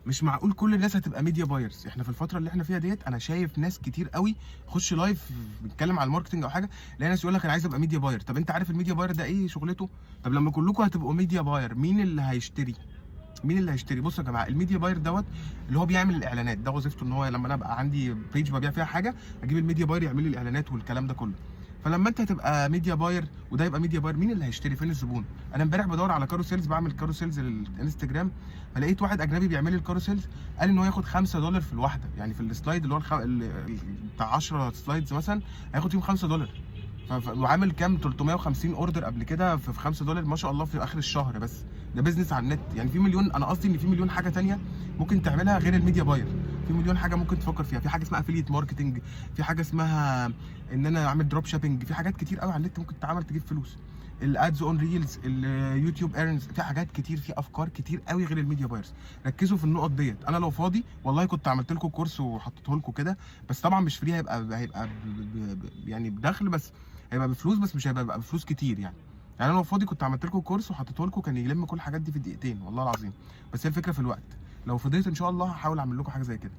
مش معقول كل الناس هتبقى ميديا بايرز. احنا في الفتره اللي احنا فيها ديت انا شايف ناس كتير قوي خش لايف بيتكلم على الماركتنج او حاجه، لا ناس يقول لك انا عايز ابقى ميديا باير. طب انت عارف الميديا باير ده ايه شغلته؟ طب لما كلكم هتبقوا ميديا باير مين اللي هيشتري؟ مين اللي هيشتري؟ بصوا يا جماعه، الميديا باير دوت اللي هو بيعمل الاعلانات، ده وظيفته ان هو لما انا ابقى عندي بيج ببيع فيها حاجه اجيب الميديا باير يعمل لي الاعلانات والكلام ده كله. فلما انت هتبقى ميديا باير وده يبقى ميديا باير، مين اللي هيشتري؟ فين الزبون؟ انا امبارح بدور على كاروسيلز، بعمل كاروسيلز للانستجرام، فلقيت واحد اجنبي بيعمل لي الكاروسيلز، قال ان هو ياخد $5 في الواحده، يعني في السلايد اللي هو بتاع 10 سلايدز مثلا هياخد فيهم $5. وعامل كام 350 اوردر قبل كده في $5 ما شاء الله في اخر الشهر. بس ده بيزنس على النت. يعني في مليون، انا قصدي ان في مليون حاجه تانية ممكن تعملها غير الميديا باير. في مليون حاجه ممكن تفكر فيها، في حاجه اسمها افيليت ماركتنج، في حاجه اسمها ان انا اعمل دروب شيبنج، في حاجات كتير قوي على النت ممكن تتعمل تجيب فلوس. الادز اون ريلز، اليوتيوب ايرنز، في حاجات كتير، في افكار كتير قوي غير الميديا بايرز. ركزوا في النقط ديت. انا لو فاضي والله كنت عملت لكم كورس وحطيته لكم كده، بس طبعا مش فري، هيبقى يعني بدخل، بس هيبقى بفلوس، بس مش هيبقى بفلوس كتير يعني. يعني انا لو فاضي كنت عملت لكم كورس وحطيته لكم، كان يلم كل الحاجات دي في دقيقتين والله العظيم. بس هي الفكره في الوقت. لو فضيت ان شاء الله هحاول اعمل لكم حاجه زي كده.